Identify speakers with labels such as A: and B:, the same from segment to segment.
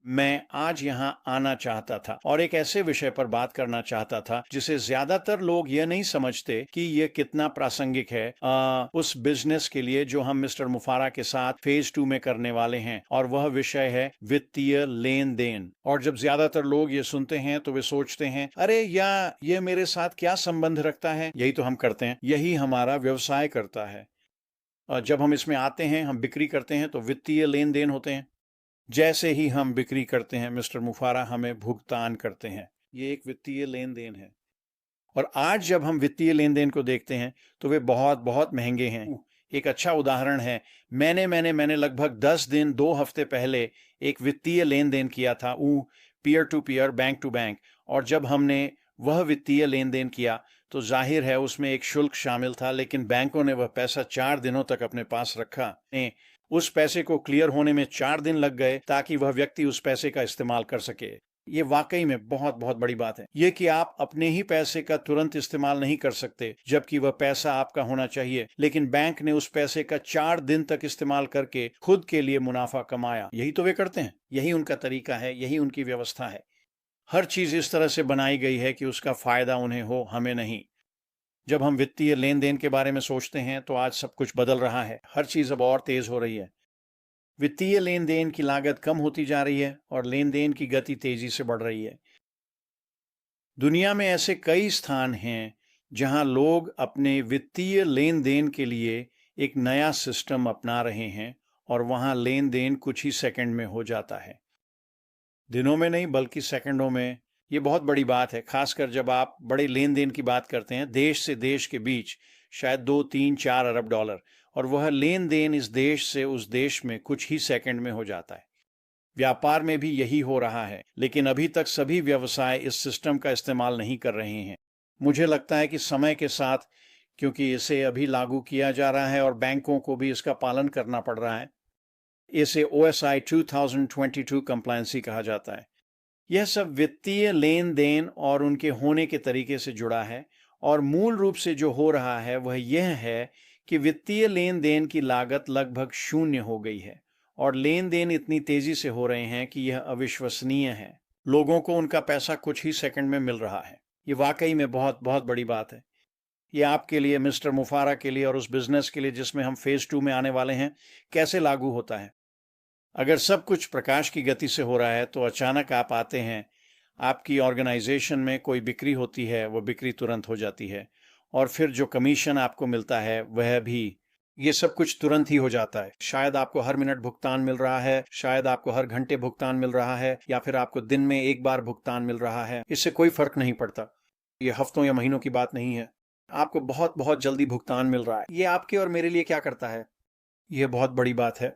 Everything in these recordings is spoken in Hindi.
A: मैं आज यहाँ आना चाहता था और एक ऐसे विषय पर बात करना चाहता था जिसे ज्यादातर लोग ये नहीं समझते कि ये कितना प्रासंगिक है उस बिजनेस के लिए जो हम मिस्टर मुफारा के साथ फेज 2 में करने वाले हैं, और वह विषय है वित्तीय लेन देन। और जब ज्यादातर लोग ये सुनते हैं तो वे सोचते हैं, अरे या ये मेरे साथ क्या संबंध रखता है, यही तो हम करते हैं, यही हमारा व्यवसाय करता है। और जब हम इसमें आते हैं, हम बिक्री करते हैं तो वित्तीय लेन देन होते हैं। जैसे ही हम बिक्री करते हैं, मिस्टर मुफारा हमें भुगतान करते हैं। ये एक वित्तीय लेन देन है। और आज जब हम वित्तीय लेन देन को देखते हैं तो वे बहुत बहुत महंगे हैं। एक अच्छा उदाहरण है, मैंने लगभग 10 दिन 2 हफ्ते पहले एक वित्तीय लेन देन किया था, peer to peer, bank to bank. और जब हमने वह वित्तीय लेन देन किया तो जाहिर है उसमें एक शुल्क शामिल था, लेकिन बैंकों ने वह पैसा 4 दिनों तक अपने पास रखा। उस पैसे को क्लियर होने में 4 दिन लग गए ताकि वह व्यक्ति उस पैसे का इस्तेमाल कर सके। ये वाकई में बहुत बहुत बड़ी बात है, ये कि आप अपने ही पैसे का तुरंत इस्तेमाल नहीं कर सकते जबकि वह पैसा आपका होना चाहिए, लेकिन बैंक ने उस पैसे का 4 दिन तक इस्तेमाल करके खुद के लिए मुनाफा कमाया। यही तो वे करते हैं, यही उनका तरीका है, यही उनकी व्यवस्था है। हर चीज इस तरह से बनाई गई है कि उसका फायदा उन्हें हो, हमें नहीं। जब हम वित्तीय लेन देन के बारे में सोचते हैं तो आज सब कुछ बदल रहा है, हर चीज अब और तेज हो रही है। वित्तीय लेन देन की लागत कम होती जा रही है और लेन देन की गति तेजी से बढ़ रही है। दुनिया में ऐसे कई स्थान हैं जहां लोग अपने वित्तीय लेन देन के लिए एक नया सिस्टम अपना रहे हैं और वहां लेन देन कुछ ही सेकंड में हो जाता है। दिनों में नहीं बल्कि सेकंडों में। ये बहुत बड़ी बात है, खासकर जब आप बड़े लेन देन की बात करते हैं देश से देश के बीच, शायद 2, 3, 4 अरब डॉलर, और वह लेन देन इस देश से उस देश में कुछ ही सेकंड में हो जाता है। व्यापार में भी यही हो रहा है, लेकिन अभी तक सभी व्यवसाय इस सिस्टम का इस्तेमाल नहीं कर रहे हैं। मुझे लगता है कि समय के साथ, क्योंकि इसे अभी लागू किया जा रहा है और बैंकों को भी इसका पालन करना पड़ रहा है, इसे OSI 2022 कंप्लायंसी कहा जाता है। यह सब वित्तीय लेन देन और उनके होने के तरीके से जुड़ा है, और मूल रूप से जो हो रहा है वह यह है कि वित्तीय लेन देन की लागत लगभग शून्य हो गई है और लेन देन इतनी तेजी से हो रहे हैं कि यह अविश्वसनीय है। लोगों को उनका पैसा कुछ ही सेकंड में मिल रहा है। ये वाकई में बहुत बहुत बड़ी बात है। ये आपके लिए, मिस्टर मुफारा के लिए और उस बिजनेस के लिए जिसमें हम फेज 2 में आने वाले हैं, कैसे लागू होता है। अगर सब कुछ प्रकाश की गति से हो रहा है तो अचानक आप आते हैं, आपकी ऑर्गेनाइजेशन में कोई बिक्री होती है, वो बिक्री तुरंत हो जाती है, और फिर जो कमीशन आपको मिलता है वह भी, ये सब कुछ तुरंत ही हो जाता है। शायद आपको हर मिनट भुगतान मिल रहा है, शायद आपको हर घंटे भुगतान मिल रहा है, या फिर आपको दिन में एक बार भुगतान मिल रहा है, इससे कोई फर्क नहीं पड़ता। ये हफ्तों या महीनों की बात नहीं है, आपको बहुत बहुत जल्दी भुगतान मिल रहा है। ये आपके और मेरे लिए क्या करता है? यह बहुत बड़ी बात है।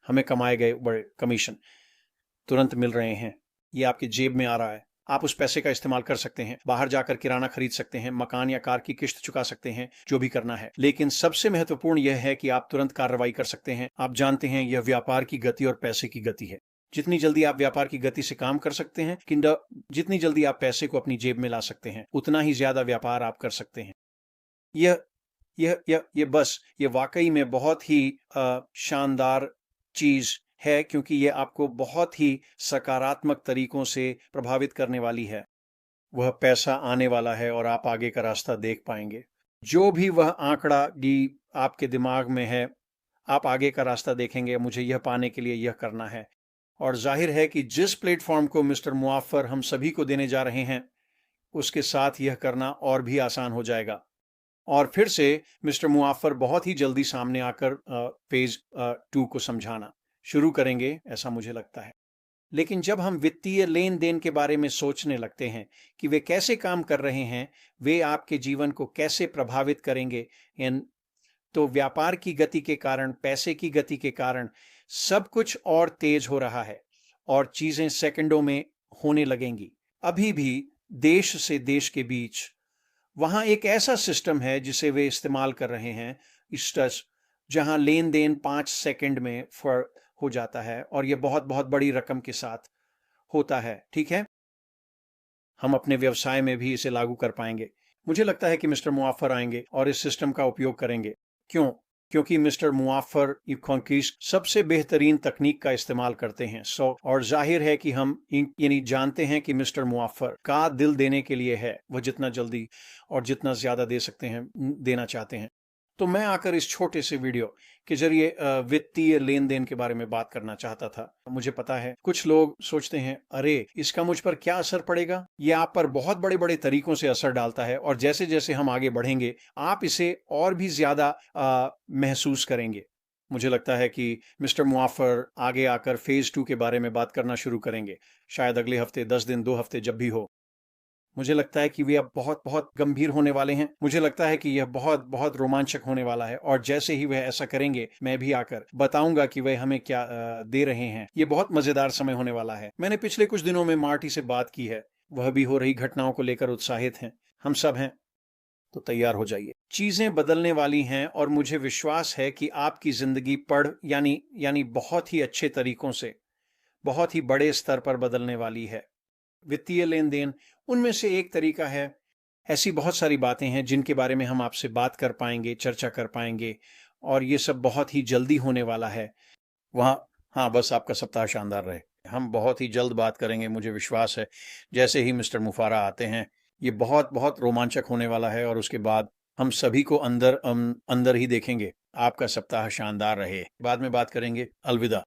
A: हमें कमाए गए बड़े कमीशन तुरंत मिल रहे हैं, ये आपकी जेब में आ रहा है। आप उस पैसे का इस्तेमाल कर सकते हैं, बाहर जाकर किराना खरीद सकते हैं, मकान या कार की किश्त चुका सकते हैं, जो भी करना है। लेकिन सबसे महत्वपूर्ण यह है कि आप तुरंत कार्रवाई कर सकते हैं। आप जानते हैं, यह व्यापार की गति और पैसे की गति है। जितनी जल्दी आप व्यापार की गति से काम कर सकते हैं, जितनी जल्दी आप पैसे को अपनी जेब में ला सकते हैं, उतना ही ज्यादा व्यापार आप कर सकते हैं। ये वाकई में बहुत ही शानदार चीज है, क्योंकि ये आपको बहुत ही सकारात्मक तरीकों से प्रभावित करने वाली है। वह पैसा आने वाला है और आप आगे का रास्ता देख पाएंगे। जो भी वह आंकड़ा डी आपके दिमाग में है, आप आगे का रास्ता देखेंगे, मुझे यह पाने के लिए यह करना है। और जाहिर है कि जिस प्लेटफॉर्म को मिस्टर मुआफर हम सभी को देने जा रहे हैं, उसके साथ यह करना और भी आसान हो जाएगा। और फिर से मिस्टर मुआफर बहुत ही जल्दी सामने आकर फेज 2 को समझाना शुरू करेंगे, ऐसा मुझे लगता है। लेकिन जब हम वित्तीय लेन देन के बारे में सोचने लगते हैं कि वे कैसे काम कर रहे हैं, वे आपके जीवन को कैसे प्रभावित करेंगे, तो व्यापार की गति के कारण, पैसे की गति के कारण सब कुछ और तेज हो रहा है और चीजें सेकंडों में होने लगेंगी। अभी भी देश से देश के बीच वहां एक ऐसा सिस्टम है जिसे वे इस्तेमाल कर रहे हैं, स्टच, जहां लेन देन 5 सेकंड में हो जाता है, और यह बहुत बहुत बड़ी रकम के साथ होता है। ठीक है, हम अपने व्यवसाय में भी इसे लागू कर पाएंगे। मुझे लगता है कि मिस्टर मुआफर आएंगे और इस सिस्टम का उपयोग करेंगे। क्यों? क्योंकि मिस्टर मुआफर कॉन्क्विस्ट सबसे बेहतरीन तकनीक का इस्तेमाल करते हैं। और जाहिर है कि हम यानी जानते हैं कि मिस्टर मुआफर का दिल देने के लिए है, वह जितना जल्दी और जितना ज्यादा दे सकते हैं देना चाहते हैं। तो मैं आकर इस छोटे से वीडियो के जरिए वित्तीय लेन देन के बारे में बात करना चाहता था। मुझे पता है कुछ लोग सोचते हैं, अरे इसका मुझ पर क्या असर पड़ेगा। ये आप पर बहुत बड़े बड़े तरीकों से असर डालता है और जैसे जैसे हम आगे बढ़ेंगे आप इसे और भी ज्यादा महसूस करेंगे। मुझे लगता है कि मिस्टर मुआफर आगे आकर फेज 2 के बारे में बात करना शुरू करेंगे, शायद अगले हफ्ते, 10 दिन, 2 हफ्ते, जब भी हो। मुझे लगता है कि वे अब बहुत बहुत गंभीर होने वाले हैं। मुझे लगता है कि यह बहुत बहुत रोमांचक होने वाला है और जैसे ही वह ऐसा करेंगे मैं भी आकर बताऊंगा कि वह हमें क्या दे रहे हैं। ये बहुत मजेदार समय होने वाला है। मैंने पिछले कुछ दिनों में मार्टी से बात की है, वह भी हो रही घटनाओं को लेकर उत्साहित हैं। हम सब हैं, तो तैयार हो जाइए। चीजें बदलने वाली हैं और मुझे विश्वास है कि आपकी जिंदगी यानी बहुत ही अच्छे तरीकों से, बहुत ही बड़े स्तर पर बदलने वाली है। वित्तीय लेन देन उनमें से एक तरीका है। ऐसी बहुत सारी बातें हैं जिनके बारे में हम आपसे बात कर पाएंगे, चर्चा कर पाएंगे और ये सब बहुत ही जल्दी होने वाला है। वहाँ हाँ, बस आपका सप्ताह शानदार रहे। हम बहुत ही जल्द बात करेंगे, मुझे विश्वास है। जैसे ही मिस्टर मुफारा आते हैं ये बहुत बहुत रोमांचक होने वाला है और उसके बाद हम सभी को अंदर ही देखेंगे। आपका सप्ताह शानदार रहे। बाद में बात करेंगे। अलविदा।